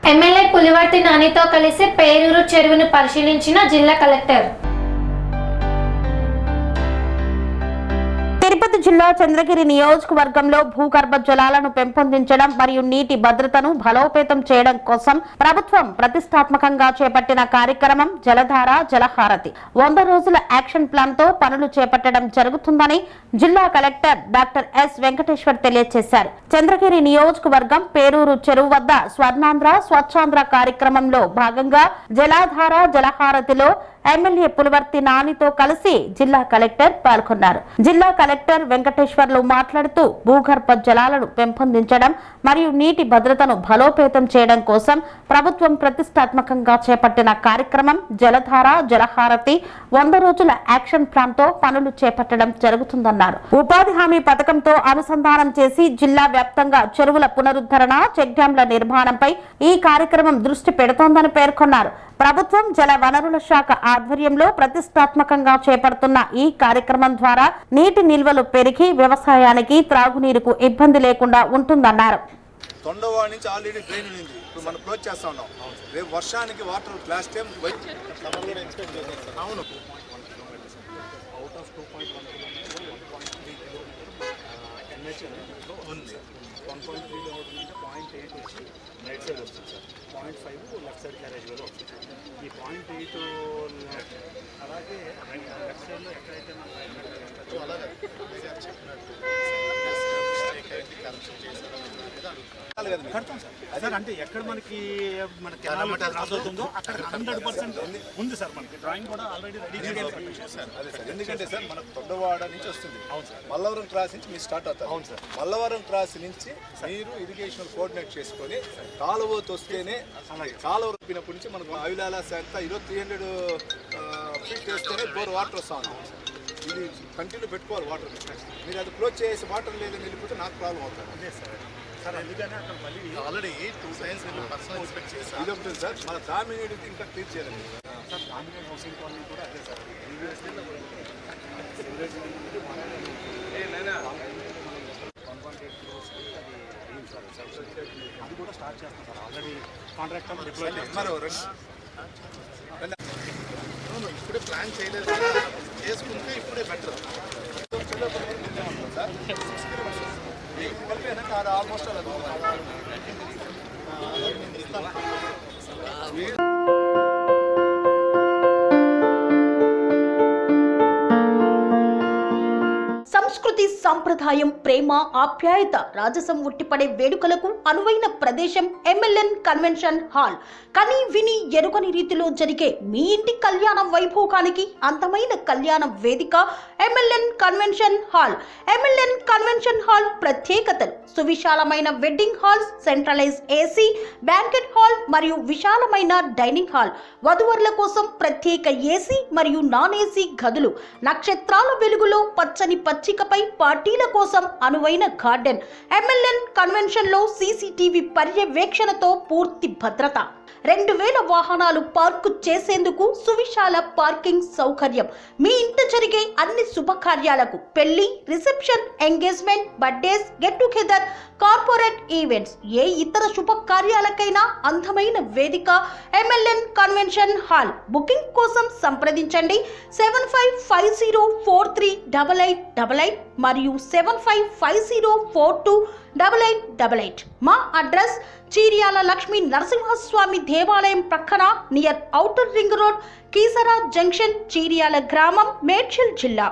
MLA Pulivarthi నానితో కలిసి పేరూరు చెరువును పరిశీలించిన జిల్లా కలెక్టర్. తిరుపతి జిల్లా చంద్రగిరి నియోజకవర్గంలో భూగర్భ జలాలను పెంపొందించడం మరియు నీటి భద్రతను బలోపేతం చేయడం కోసం ప్రభుత్వం ప్రతిష్టాత్మకంగా చేపట్టిన కార్యక్రమం జలధార జలహారతి 100 రోజుల యాక్షన్ ప్లాన్ తో పనులు చేపట్టడం జరుగుతుందని జిల్లా కలెక్టర్ డాక్టర్ ఎస్ వెంకటేశ్వర్ తెలియజేశారు. చంద్రగిరి నియోజకవర్గం పేరూరు చెరువు వద్ద స్వర్ణాంధ్ర స్వచ్ఛాంధ్ర కార్యక్రమంలో భాగంగా జలధార జలహారతిలో ఎమ్మెల్యే పులివర్తి నానితో కలిసి జిల్లా కలెక్టర్ పాల్గొన్నారు. జిల్లా కలెక్టర్ వెంకటేశ్వర్లు మాట్లాడుతూ భూగర్భ జలాలను పెంపొందించడం మరియు నీటి భద్రతను బలోపేతం చేయడం కోసం ప్రభుత్వం ప్రతిష్టాత్మకంగా చేపట్టిన కార్యక్రమం జలధార జలహారతి 100 రోజుల యాక్షన్ ప్లాన్ తో పనులు చేపట్టడం జరుగుతుందన్నారు. ఉపాధి హామీ పథకంతో అనుసంధానం చేసి జిల్లా వ్యాప్తంగా చెరువుల పునరుద్ధరణ చెక్ డ్యాంల నిర్మాణంపై ఈ కార్యక్రమం దృష్టి పెడుతోందని పేర్కొన్నారు. ప్రభుత్వం జల వనరుల శాఖ ఆధ్వర్యంలో ప్రతిష్టాత్మకంగా చేపడుతున్న ఈ కార్యక్రమం ద్వారా నీటి నిల్వలు పెరిగి వ్యవసాయానికి త్రాగునీరుకు ఇబ్బంది లేకుండా ఉంటుందన్నారు. తొండవాడి నుంచి ఆల్రెడీ డ్రైన్ ఉంది, ఇప్పుడు మనం క్లోజ్ చేస్తా ఉన్నాం. రేపు వర్షానికి వాటర్ లాస్ట్ టైం అవును అవుట్ ఆఫ్ 2.1 ఉంది 1.3 0.8 వచ్చి రైట్ సైడ్ వస్తుంది సార్, 0.5 లెఫ్ట్ సైడ్ క్యారేజ్ వేలో వస్తుంది. ఈ 0.8 అలాగే లెఫ్ట్ సైడ్లో ఎక్కడైతే మనం అలాగే కడతాం సార్. అంటే ఎక్కడ మనకి మన అవుతుందో అక్కడ 100% ఉంది సార్. మనకి డ్రాయింగ్ కూడా ఆల్రెడీ రెడీ చేశారు. అదే సార్, ఎందుకంటే సార్ మన తొండవాడ నుంచి వస్తుంది. అవును సార్. మల్లవరం క్రాస్ నుంచి మీరు స్టార్ట్ అవుతారు. అవును సార్. మల్లవరం క్రాస్ నుంచి మీరు ఇరిగేషన్ కోఆర్డినేట్ చేసుకొని కాలువ వస్తేనే కాలువ రప్పినప్పటి నుంచి మనకు అవిలాల శాఖ ఈరోజు 300 ఫీట్ వేస్తేనే బోర్ వాటర్ వస్తా ఉన్నాం. ఇది కంటిన్యూ పెట్టుకోవాలి వాటర్. మీరు అది క్లోజ్ చేసి వాటర్ లేదని వెళ్ళిపోతే నాకు ప్రాబ్లం అవుతుంది. అదే సార్ సార్, ఎందుకంటే అక్కడ మళ్ళీ ఆల్రెడీ 2 టైమ్స్ పర్సనల్ ఇన్స్పెక్ట్ చేశారు. ఇది ఒకటి సార్, మన దామినేడు ఇంకా క్లియర్ చేయాలి సార్. దామినేడు హౌసింగ్ కాలనీ కూడా అదే సార్. అది కూడా స్టార్ట్ చేస్తాం సార్. ఆల్రెడీ కాంట్రాక్టర్ డిప్లాయ్ చేస్తున్నారు. ఇప్పుడే ప్లాన్ చేయలేదు, చేసుకుంటే ఇప్పుడే బెటర్ సార్. 6 కిలోమీటర్స్ ఆల్మోస్ట్ సంస్కృతి సంప్రదాయం ప్రేమ ఆప్యాయత రాజసం ఉట్టిపడే వేడుకలకు అనువైన ప్రదేశం ఎంఎల్ఎన్ కన్వెన్షన్ హాల్. కని విని ఎరుగని రీతిలో జరిగే మీ ఇంటి కళ్యాణ వైభోగానికి అందమైన కళ్యాణ వేదిక MLN convention hall. MLN convention hall ప్రత్యేకతలు: సువిశాలమైన wedding halls, centralize AC banquet hall మరియు విశాలమైన డైనింగ్ హాల్, వధువరుల కోసం ప్రత్యేక ఏసీ మరియు నాన్ ఏసీ గదులు, నక్షత్రాల వెలుగులో పచ్చని పచ్చికపై పార్టీల కోసం అనువైన గార్డెన్. ఎంఎల్ఎన్ కన్వెన్షన్ లో సీసీటీవీ పర్యవేక్షణతో పూర్తి భద్రత, 2000 వాహనాలు పార్కు చేసేందుకు సువిశాల పార్కింగ్ సౌకర్యం. మీ ఇంట జరిగే అన్ని శుభకార్యాలకు, పెళ్లి, reception, engagement, birthdays, get together, corporate events, ఏ ఇతర శుభకార్యాలకైనా అందమైన వేదిక ఎంఎల్ఎన్ కన్వెన్షన్ హాల్. బుకింగ్ కోసం సంప్రదించండి 7550438888 మరియు 7550428888. మా అడ్రస్ చీర్యాల లక్ష్మీ నరసింహస్వామి దేవాలయం ప్రక్కన, near outer ring road, Keesara junction, Cheeryal గ్రామం, మేడ్చల్ జిల్లా.